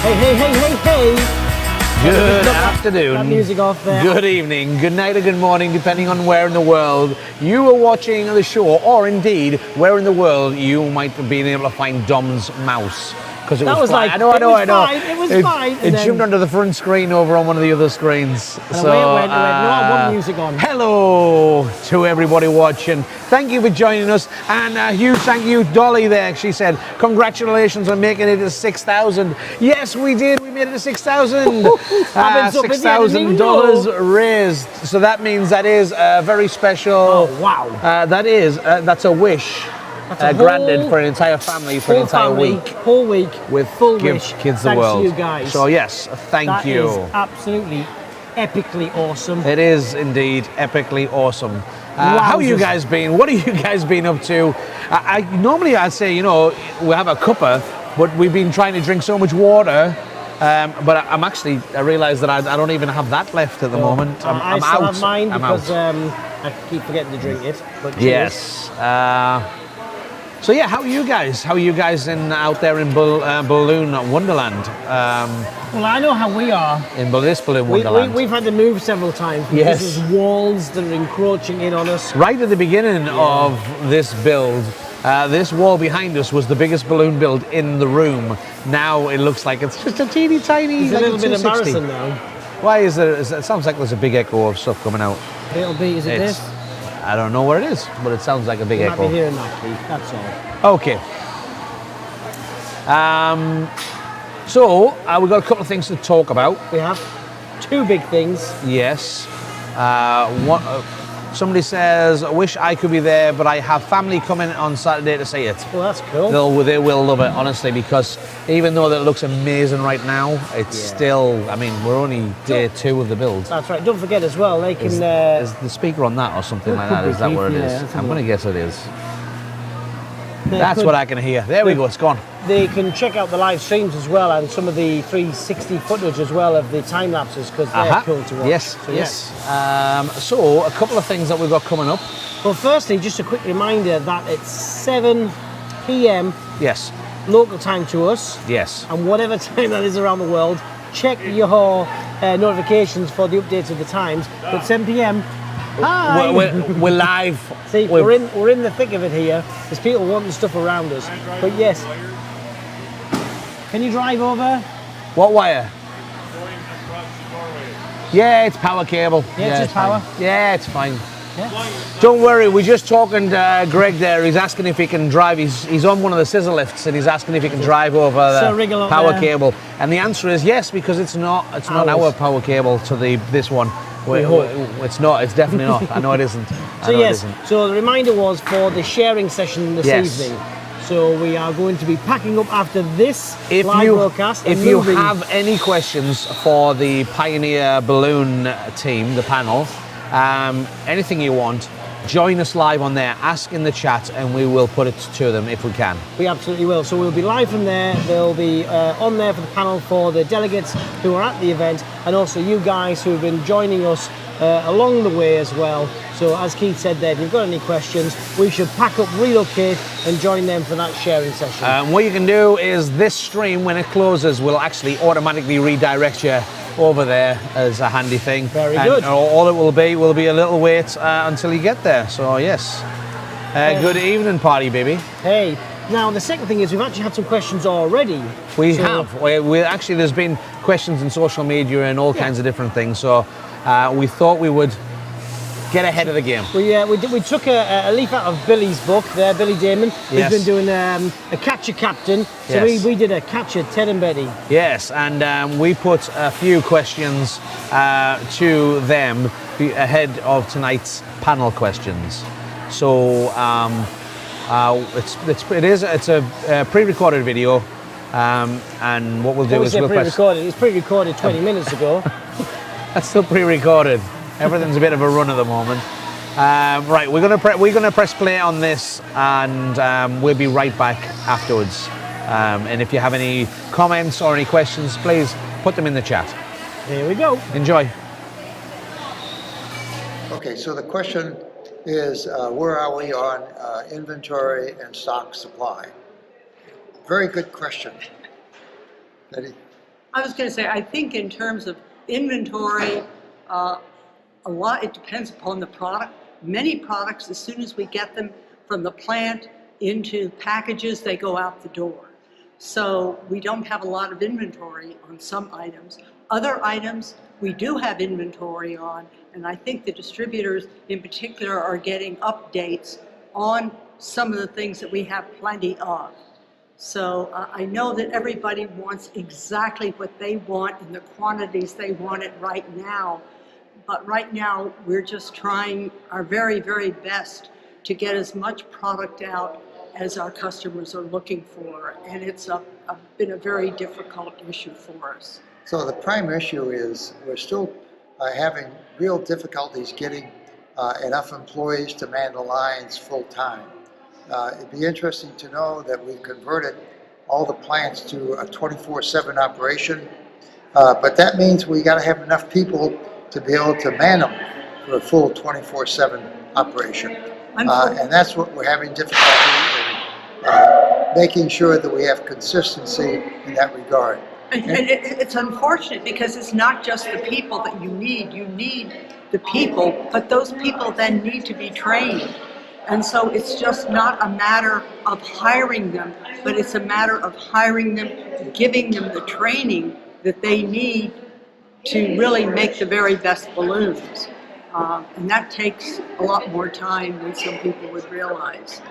Hey, hey, hey, hey, hey. Good afternoon. That music off there. Good evening, good night or good morning, depending on where in the world you are watching the show, or indeed, where in the world you might have been able to find Dom's mouse. Because That was like, I know. It was fine. It jumped onto the front screen over on one of the other screens. And away it went, no, I want music on. Hello to everybody watching. Thank you for joining us. And a huge thank you, Dolly there. She said, congratulations on making it to 6,000. Yes, we did. We made it to 6,000. $6,000 raised. So that means that is a very special. Oh, wow. That's a wish. Granted for an entire family for an entire week. Whole week. With full Give wish. Kids the Thanks World. to you guys. So yes, thank you. That is absolutely epically awesome. It is indeed epically awesome. How you guys been? What have you guys been up to? Normally I'd say, you know, we have a cuppa, but we've been trying to drink so much water. But I realised that I don't even have that left at the moment. I'm still out. have mine I'm because out. I keep forgetting to drink it. But Yes. So yeah, how are you guys? How are you guys out there in Balloon Wonderland? Well, I know how we are. In this Balloon Wonderland. We've had to move several times because there's walls that are encroaching in on us. Right at the beginning of this build, this wall behind us was the biggest balloon build in the room. Now it looks like it's just a teeny tiny. It's like a little bit 260. embarrassing now. Why is there? It sounds like there's a big echo of stuff coming out. It'll be. Is it this? I don't know what it is, but it sounds like a big You echo. might be hearing that, Pete. That's all. Okay. So we've got a couple of things to talk about. We have two big things. Yes. Somebody says, I wish I could be there, but I have family coming on Saturday to see it. Well, that's cool. They will love it, honestly, because even though that looks amazing right now, it's still, I mean, we're only day 2 of the build. That's right. Don't forget as well, they can... Is the speaker on that or something like that? Is that what it is? I'm going to guess it is. That's what I can hear. There we go, it's gone. They can check out the live streams as well and some of the 360 footage as well of the time lapses because they're cool to watch. Yes, so, yes. So a couple of things that we've got coming up. Well, firstly, just a quick reminder that it's 7 p.m. Yes. local time to us. Yes. And whatever time that is around the world, check your notifications for the updates of the times. But 7 p.m. Hi. We're live. See, we're in the thick of it here. There's people wanting stuff around us. But yes. Can you drive over? What wire? Yeah, it's power cable. Yeah, it's just power. Fine. Yeah, it's fine. Yeah. Don't worry, we're just talking to Greg there. He's asking if he can drive. He's on one of the scissor lifts and he's asking if he can drive over the power cable. And the answer is yes, because it's not our power cable to this one. It's not. It's definitely not. I know it isn't. So the reminder was for the sharing session this evening. So we are going to be packing up after this live broadcast. If you have any questions for the Pioneer Balloon team, the panel, anything you want, join us live on there, ask in the chat, and we will put it to them if we can. We absolutely will. So we'll be live from there. They'll be on there for the panel for the delegates who are at the event, and also you guys who have been joining us along the way as well. So as Keith said there, if you've got any questions, we should pack up, relocate, and join them for that sharing session. What you can do is this stream, when it closes, will actually automatically redirect you over there as a handy thing. Very good. All it will be a little wait until you get there. So yes, good evening, party baby. Hey, now the second thing is we've actually had some questions already. We have. We actually, there's been questions in social media and all kinds of different things. So we thought we would get ahead of the game. We took a leaf out of Billy's book there, Billy Damon. He's been doing a Catcher Captain. So we did a Catcher Ted and Betty. Yes, and we put a few questions to them ahead of tonight's panel questions. So it's a pre-recorded video, and what we'll do is we'll pre-recorded. It's pre-recorded 20 minutes ago. That's still pre-recorded. Everything's a bit of a run at the moment. Right, we're gonna press play on this, and we'll be right back afterwards. And if you have any comments or any questions, please put them in the chat. Here we go. Enjoy. Okay, so the question is, where are we on inventory and stock supply? Very good question. I was going to say, I think in terms of inventory, it depends upon the product. Many products, as soon as we get them from the plant into packages, they go out the door. So we don't have a lot of inventory on some items. Other items we do have inventory on, and I think the distributors in particular are getting updates on some of the things that we have plenty of. So I know that everybody wants exactly what they want in the quantities they want it right now. But right now, we're just trying our very, very best to get as much product out as our customers are looking for. And it's been a very difficult issue for us. So the prime issue is we're still having real difficulties getting enough employees to man the lines full time. It'd be interesting to know that we've converted all the plants to a 24/7 operation, but that means we got to have enough people to be able to man them for a full 24/7 operation. And that's what we're having difficulty in making sure that we have consistency in that regard. And it's unfortunate because it's not just the people that you need the people, but those people then need to be trained. And so it's just not a matter of hiring them, but it's a matter of hiring them, giving them the training that they need to really make the very best balloons. And that takes a lot more time than some people would realize.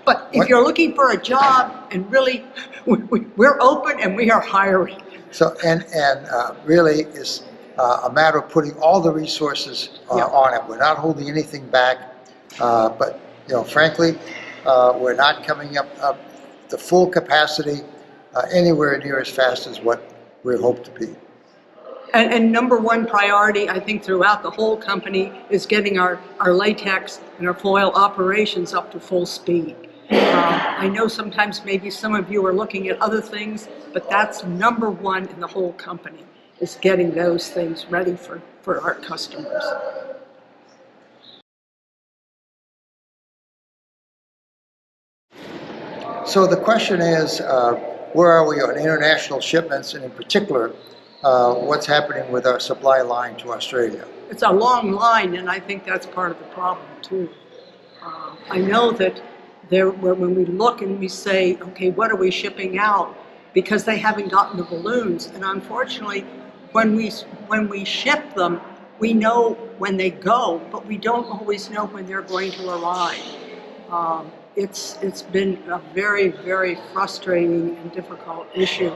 But if you're looking for a job, and really, we're open and we are hiring. So, and really it's a matter of putting all the resources on it. We're not holding anything back, but frankly, we're not coming up the full capacity anywhere near as fast as what we hope to be. And number one priority, I think, throughout the whole company is getting our latex and our foil operations up to full speed. I know sometimes maybe some of you are looking at other things, but that's number one in the whole company, is getting those things ready for our customers. So the question is, where are we on international shipments, and in particular, what's happening with our supply line to Australia? It's a long line, and I think that's part of the problem too. I know that when we look and we say, okay, what are we shipping out? Because they haven't gotten the balloons, and unfortunately, when we ship them, we know when they go, but we don't always know when they're going to arrive. It's been a very, very frustrating and difficult issue,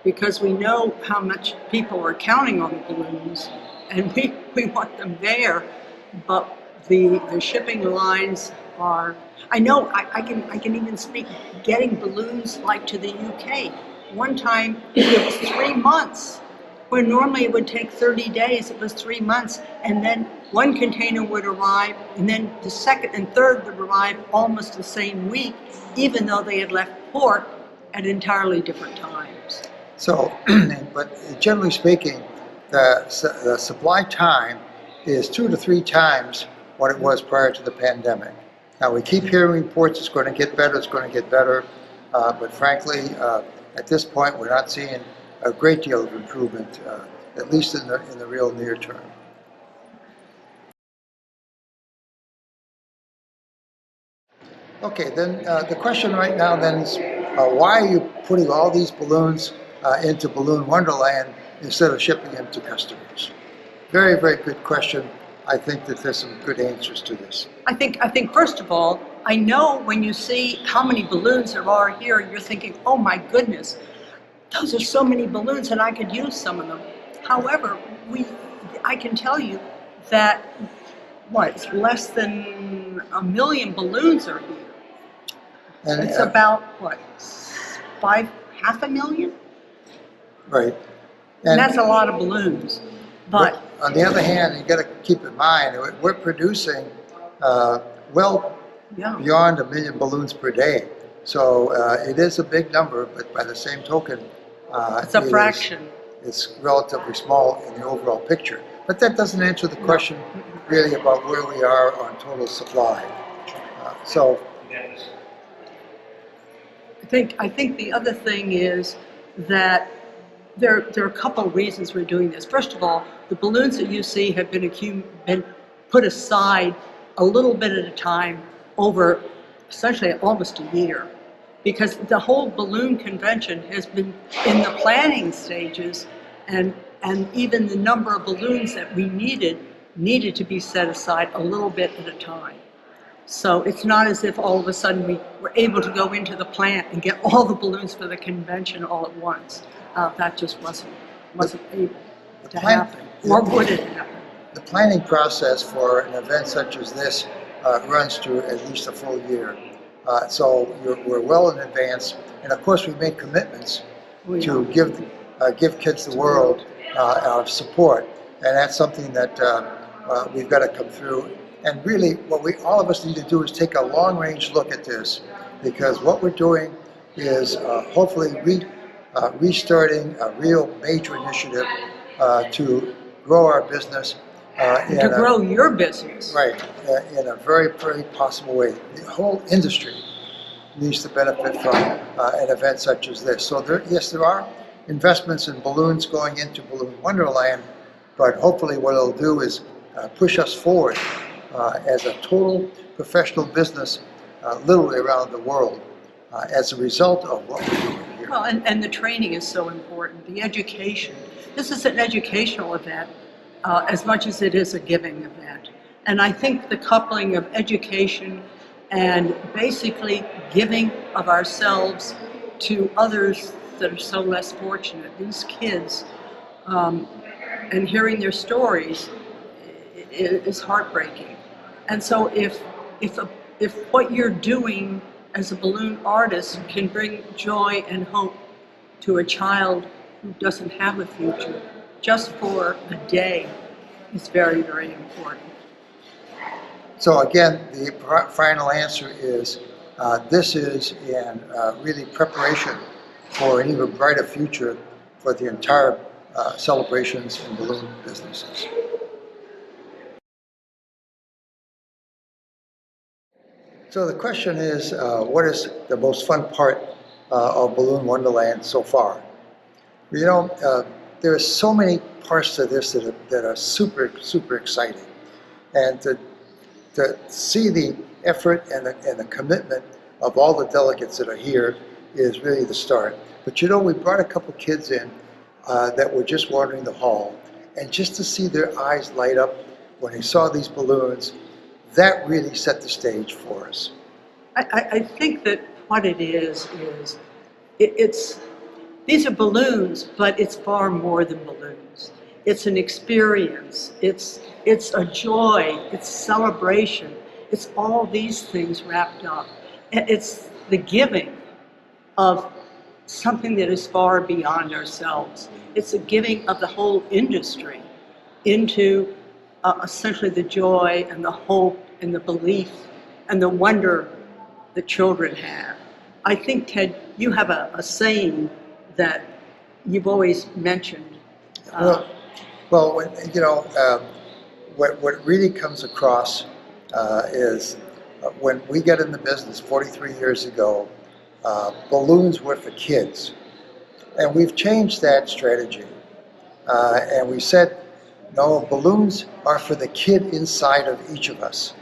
because we know how much people are counting on the balloons, and we want them there, but the shipping lines are, I know I can even speak, getting balloons like to the UK. One time it was 3 months, where normally it would take 30 days, it was 3 months, and then one container would arrive, and then the second and third would arrive almost the same week, even though they had left port at entirely different times. So, but generally speaking, the supply time is 2 to 3 times what it was prior to the pandemic. Now, we keep hearing reports it's going to get better, but frankly, at this point, we're not seeing a great deal of improvement, at least in the real near term. Okay, then the question right now then is, why are you putting all these balloons into Balloon Wonderland instead of shipping them to customers? Very, very good question. I think that there's some good answers to this. I think first of all, I know when you see how many balloons there are here, you're thinking, oh my goodness, those are so many balloons and I could use some of them. However, I can tell you that, it's less than 1 million balloons are here. And it's about, half a million? Right. And that's a lot of balloons. But on the other hand, you got to keep in mind, we're producing beyond 1 million balloons per day. So it is a big number, but by the same token, it's a fraction. It's relatively small in the overall picture. But that doesn't answer the question really about where we are on total supply. I think the other thing is that There are a couple of reasons we're doing this. First of all, the balloons that you see have been put aside a little bit at a time over essentially almost a year, because the whole balloon convention has been in the planning stages, and even the number of balloons that we needed to be set aside a little bit at a time. So it's not as if all of a sudden we were able to go into the plant and get all the balloons for the convention all at once. That just wasn't able to happen, or would it happen? The planning process for an event such as this runs through at least a full year. So we're well in advance, and of course we made commitments to give kids the world our support, and that's something that we've got to come through. And really, what all of us need to do is take a long-range look at this, because what we're doing is hopefully restarting a real major initiative to grow our business. To grow your business. Right, in a very, very possible way. The whole industry needs to benefit from an event such as this. So yes, there are investments in balloons going into Balloon Wonderland, but hopefully what it'll do is push us forward as a total professional business literally around the world as a result of what we're doing here. Well, and the training is so important, the education. This is an educational event as much as it is a giving event. And I think the coupling of education and basically giving of ourselves to others that are so less fortunate, these kids, and hearing their stories is heartbreaking. And so if what you're doing as a balloon artist can bring joy and hope to a child who doesn't have a future, just for a day, is very, very important. So again, the final answer is this is in really preparation for an even brighter future for the entire celebrations and balloon businesses. So the question is, what is the most fun part of Balloon Wonderland so far? You know, there are so many parts to this that are super, super exciting. And to see the effort and the commitment of all the delegates that are here is really the start. But you know, we brought a couple kids in that were just wandering the hall, and just to see their eyes light up when they saw these balloons, that really set the stage for us. I think that what it is these are balloons, but it's far more than balloons. It's an experience, it's a joy, it's celebration, it's all these things wrapped up. It's the giving of something that is far beyond ourselves. It's a giving of the whole industry into essentially the joy and the hope and the belief and the wonder that children have. I think, Ted, you have a saying that you've always mentioned. Well, you know, what really comes across is when we got in the business 43 years ago, balloons were for kids. And we've changed that strategy. And we said, no, balloons are for the kid inside of each of us.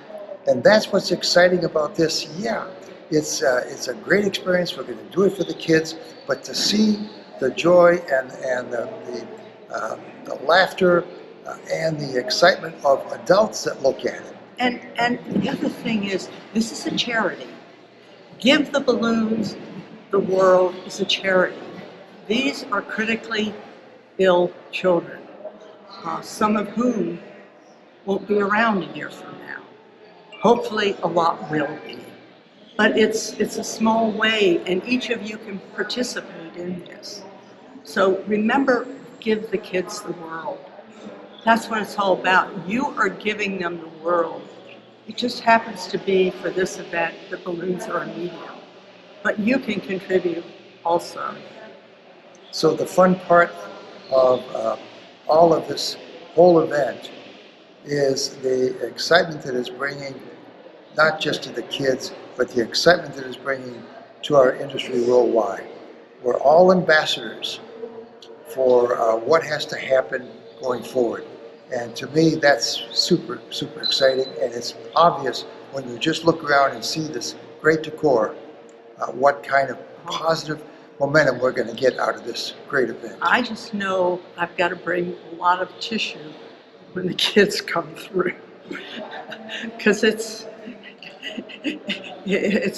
And that's what's exciting about this. Yeah, it's a great experience. We're going to do it for the kids, but to see the joy and the laughter and the excitement of adults that look at it. And the other thing is, this is a charity. Give the Balloons the World is a charity. These are critically ill children, some of whom won't be around a year from now. Hopefully a lot will be. But it's a small way, and each of you can participate in this. So remember, give the kids the world. That's what it's all about. You are giving them the world. It just happens to be, for this event, the balloons are a medium. But you can contribute also. So the fun part of all of this whole event is the excitement that it's bringing, not just to the kids, but the excitement that it's bringing to our industry worldwide. We're all ambassadors for what has to happen going forward. And to me, that's super, super exciting. And it's obvious when you just look around and see this great decor, what kind of positive momentum we're going to get out of this great event. I just know I've got to bring a lot of tissue when the kids come through, because it's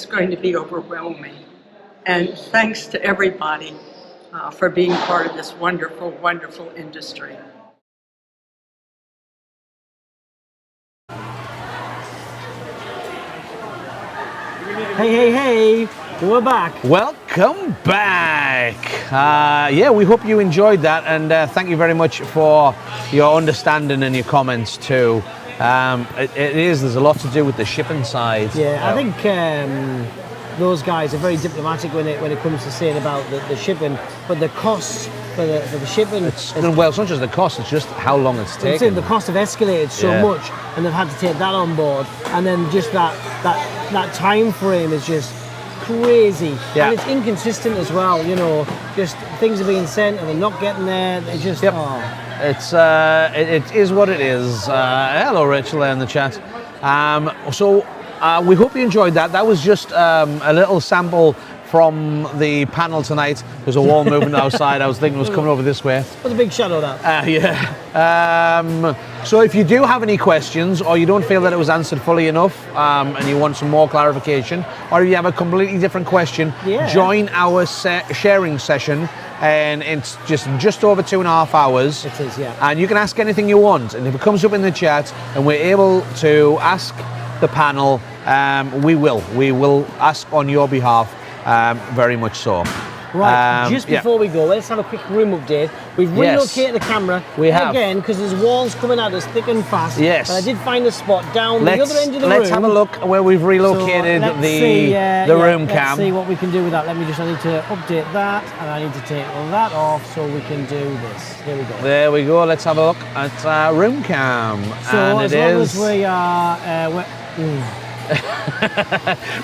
going to be overwhelming. And thanks to everybody for being part of this wonderful, wonderful industry. Hey, we're back. Welcome back. Yeah, we hope you enjoyed that, and thank you very much for your understanding and your comments too. There's a lot to do with the shipping side. Yeah, I think those guys are very diplomatic when it comes to saying about the shipping, but the costs for the shipping. Well, it's not just the cost; it's just how long it's taken. The costs have escalated so much, and they've had to take that on board, and then just that time frame is just crazy, and it's inconsistent as well. You know, just things are being sent and they're not getting there. They just it is what it is. Hello, Rachel, in the chat. We hope you enjoyed that. That was just a little sample from the panel tonight. There's a wall moving outside. I was thinking it was coming over this way. What a big shadow that. So if you do have any questions, or you don't feel that it was answered fully enough, and you want some more clarification, or if you have a completely different question, join our sharing session. And it's just over 2.5 hours. It is, yeah. And you can ask anything you want. And if it comes up in the chat and we're able to ask the panel, we will ask on your behalf, very much so. Right, just before we go, let's have a quick room update. We've relocated the camera again because there's walls coming at us thick and fast. Yes. But I did find a spot down the other end of the room. Let's have a look where we've relocated the room cam. Let's see what we can do with that. I need to update that, and I need to take all that off so we can do this. Here we go. There we go. Let's have a look at room cam. So as long as we are...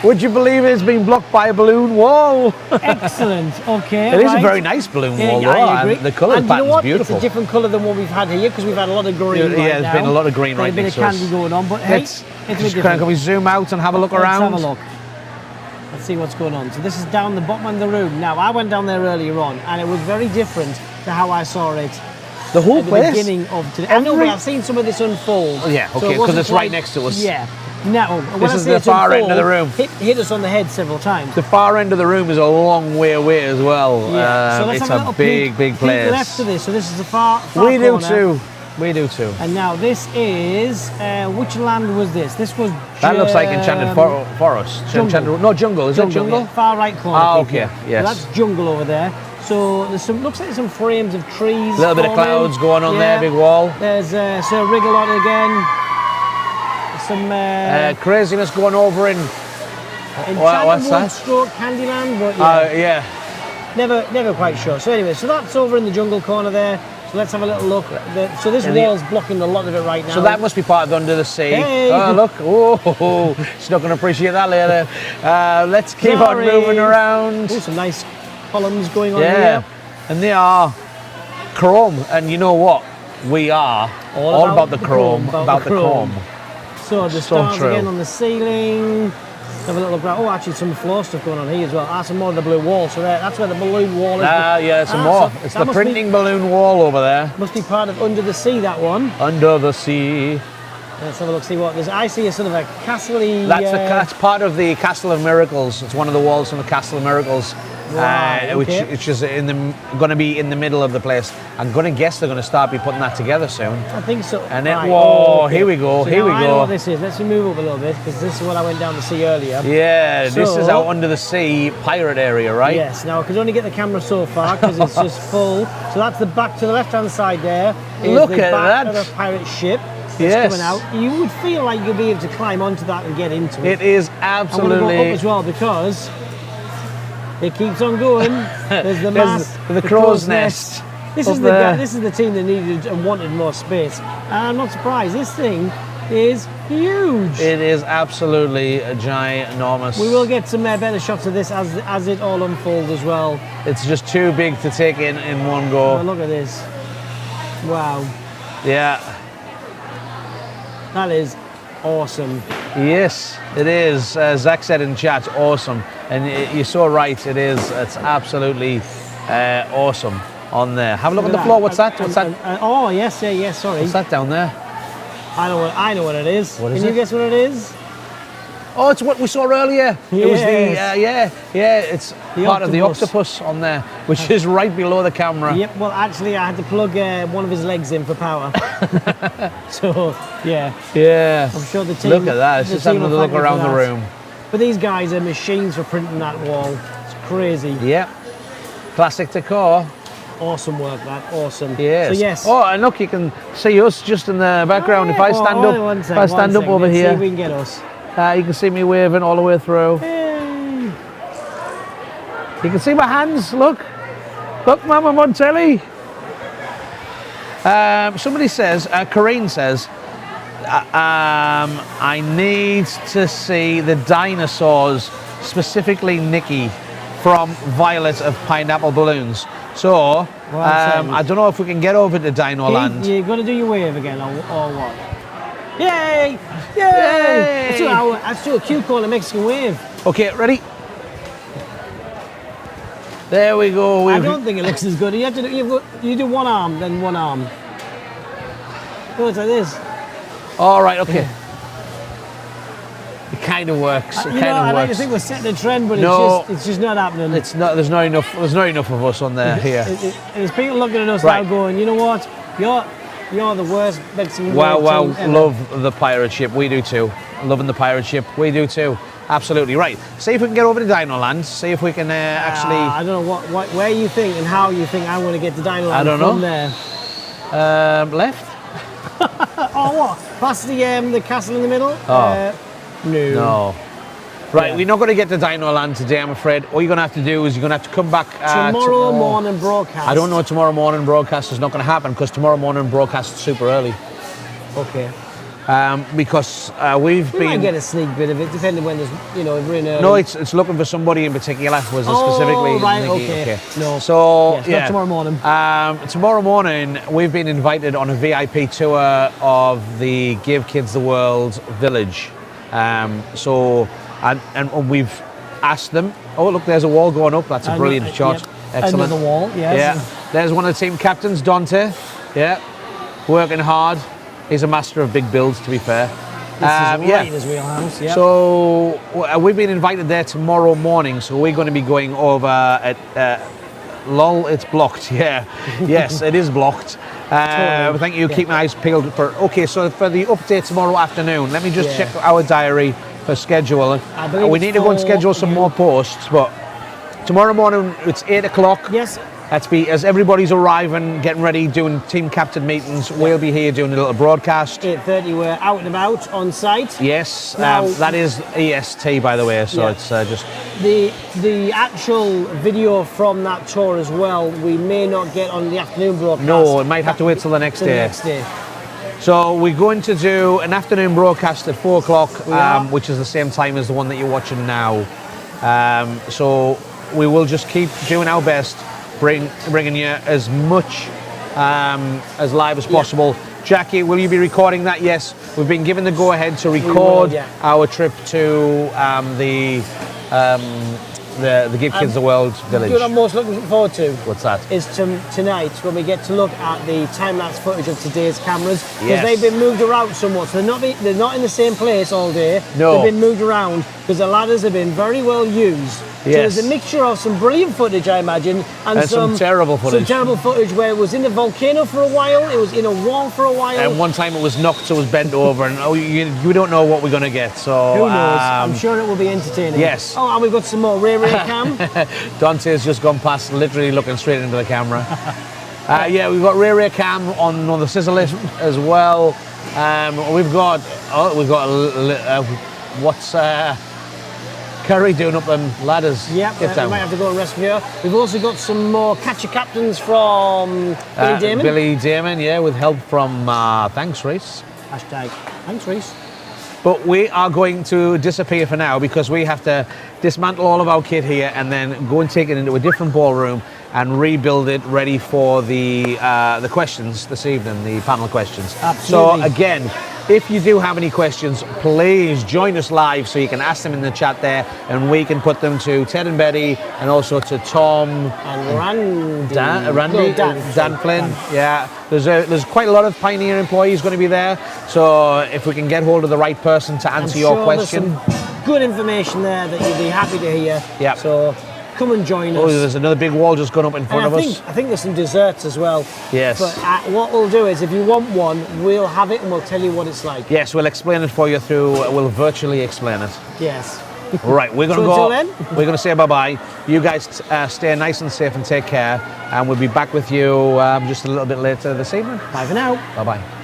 Would you believe it's been blocked by a balloon wall? Excellent. Okay. It is a very nice balloon wall, though. I agree. The colour pattern's beautiful. It's a different colour than what we've had here because we've had a lot of green. There's been a lot of green right next to us. A bit of candy going on, but hey, can we zoom out and have a look around? Let's have a look. Let's see what's going on. So this is down the bottom of the room. Now I went down there earlier on, and it was very different to how I saw it. The whole place. At the beginning of today. I know, but I've seen some of this unfold. Oh, yeah. Okay, because it's right next to us. Yeah. Now, this is the far end of the room. Hit us on the head several times. The far end of the room is a long way away as well. Yeah. So it's a big place. Left to this. So this is the far We do corner. too. We do too. And now this is which land was this? This was. That looks like Enchanted Forest. Jungle. Jungle. Is it jungle? Yeah. Far right corner. Ah, okay. Yes. So that's jungle over there. So there's looks like some frames of trees. A little bit of clouds going on there. Big wall. There's Sir Wrigglelot again. Some craziness going over in what's that? Stroke Candyland, but never quite sure. So anyway, so that's over in the jungle corner there. So let's have a little look. So this wall's blocking a lot of it right now. So that must be part of Under the Sea. Hey. Oh look! Oh, she's not going to appreciate that later. Let's keep on moving around. Oh, some nice columns going on here. And they are chrome. And you know what? We are all about the chrome. About the chrome. So the stars again on the ceiling. Have a little look around. Oh, actually, some floor stuff going on here as well. Some more of the blue wall. So that's where the balloon wall is. Some more. So it's the printing balloon wall over there. Must be part of Under the Sea, that one. Under the Sea. Let's have a look, see what there's. I see a sort of a castle-y... That's part of the Castle of Miracles. It's one of the walls from the Castle of Miracles. Right, which is just going to be in the middle of the place. I'm going to guess they're going to start putting that together soon. I think so. And here we go. So here we go. I know what this is. Let's move up a little bit because this is what I went down to see earlier. Yeah, this is our Under the Sea pirate area, right? Yes. Now I could only get the camera so far because it's just full. So that's the back to the left-hand side there. Look at back that. Of the pirate ship. Coming out. You would feel like you'll be able to climb onto that and get into it. It is absolutely. I want to go up as well because it keeps on going. There's the mast, the crow's nest. This is the team that needed and wanted more space. And I'm not surprised. This thing is huge. It is absolutely ginormous. We will get some better shots of this as it all unfolds as well. It's just too big to take in one go. Oh, look at this. Wow. Yeah. That is awesome. Yes, it is. Zach said in chat, awesome. And you're so right, it is. It's absolutely awesome on there. Have a look at the floor. What's that? What's that? Oh, yes, sorry. What's that down there? I know what it is. What is Can it? you guess what it is? Oh, it's what we saw earlier. It was the, it's The part of the octopus. octopus on there, which is right below the camera. Yep, well, actually, I had to plug one of his legs in for power. So, yeah. Yeah. I'm sure the team... Look at that. It's the just having a team will look thank me around for the that. room. But these guys are machines for printing that wall. It's crazy. Yeah. Classic decor. Awesome work, that. Awesome. Yes. So, yes. Oh, and look, you can see us just in the background. If I stand up, over Let's here, see if we can get us. you can see me waving all the way through. Hey. You can see my hands. Look, Mum, I'm on telly. Somebody says, Corrine says, I need to see the dinosaurs, specifically Nikki from Violet of Pineapple Balloons. So, I don't know if we can get over to Dino Land. You're going to do your wave again, or what? Yay! Yay! Let's do a cue call, a Mexican wave. Okay, ready? There we go. I don't think it looks as good. You have to you do one arm, then one arm. Go it's like this. All right, okay. It kind of works. It kind of I like to works. think we're setting a trend, but No. it's just not happening. It's not. There's not enough. There's not enough of us on there here. There's people looking at us Right. now, going, you know what? You're the worst Mexican Wow, wave team ever. love the pirate ship. We do too. Loving the pirate ship. We do too. Absolutely right. See if we can get over to Dino Land. See if we can actually. I don't know where you think and how you think I'm going to get to Dino Land I don't from know. there. Left. Oh, what? Past the castle in the middle? Oh. No. No. Right, Yeah. we're not going to get to Dino Land today, I'm afraid. All you're going to have to do is you're going to have to come back Tomorrow morning broadcast. I don't know, tomorrow morning broadcast is not going to happen because tomorrow morning broadcast is super early. Okay. Because We we've might been. get a sneak bit of it, depending when there's, really early. No, it's looking for somebody in particular. Was it specifically? right, Nikki? okay. No. So Yes, not tomorrow morning. Tomorrow morning, we've been invited on a VIP tour of the Give Kids the World village. And we've asked them. Oh, look, there's a wall going up. That's a brilliant shot. Yep. Excellent. Another wall, yes. Yeah. There's one of the team captains, Dante. Yeah. Working hard. He's a master of big builds, to be fair. This is right in his wheelhouse, yeah. So we've been invited there tomorrow morning. So we're going to be going over at. Lol, it's blocked. Yeah. Yes, it is blocked. Totally. Thank you. Yeah. Keep my eyes peeled for. Okay, so for the update tomorrow afternoon, let me just Yeah. check our diary for schedule. I believe We need to go and schedule some more posts, but tomorrow morning it's 8 o'clock. Yes. That's as everybody's arriving, getting ready, doing team captain meetings. We'll be here doing a little broadcast. 8:30, we're out and about on site. Yes, Now- that is EST, by the way. So Yeah. it's just. The actual video from that tour as well, we may not get on the afternoon broadcast. No, it might have to wait till the next Till the day. next day. So we're going to do an afternoon broadcast at 4 o'clock, are. which is the same time as the one that you're watching now. So we will just keep doing our best, bringing you as much as live as possible. Jackie, will you be recording that? Yes, we've been given the go-ahead to record yeah. our trip to the Give Kids the World village. What I'm most looking forward to What's that? is tonight when we get to look at the time-lapse footage of today's cameras, because Yes. they've been moved around somewhat. So they're not in the same place all day. No. They've been moved around because the ladders have been very well used. So Yes. there's a mixture of some brilliant footage, I imagine, and some terrible footage. Some terrible footage where it was in a volcano for a while, it was in a wall for a while. And one time it was knocked, so it was bent over, and you don't know what we're going to get. So Who knows? I'm sure it will be entertaining. yes. Oh, and we've got some more rear cam. Dante's just gone past, literally looking straight into the camera. Yeah, we've got rear cam on the scissor lift as well. We've got what's Curry doing up them ladders. Yep, Get we down. might have to go and rescue her. We've also got some more catcher captains from Billy Damon. Billy Damon, yeah, with help from thanks, Reese. Hashtag Thanks, Reese. But we are going to disappear for now because we have to dismantle all of our kit here and then go and take it into a different ballroom and rebuild it ready for the questions this evening, the panel questions. Absolutely. So again, if you do have any questions, please join us live so you can ask them in the chat there and we can put them to Ted and Betty and also to Tom and Randy, Dan Flynn. Yeah, there's quite a lot of Pioneer employees going to be there. So if we can get hold of the right person to answer your question. There's some good information there that you'll be happy to hear. Yeah. So come and join us. Oh, there's another big wall just gone up in front of us. I think there's some desserts as well. Yes. But what we'll do is, if you want one, we'll have it and we'll tell you what it's like. Yes, we'll explain it for you we'll virtually explain it. Yes. Right, we're going to So go. until then? We're going to say bye-bye. You guys stay nice and safe and take care. And we'll be back with you just a little bit later this evening. Bye for now. Bye-bye.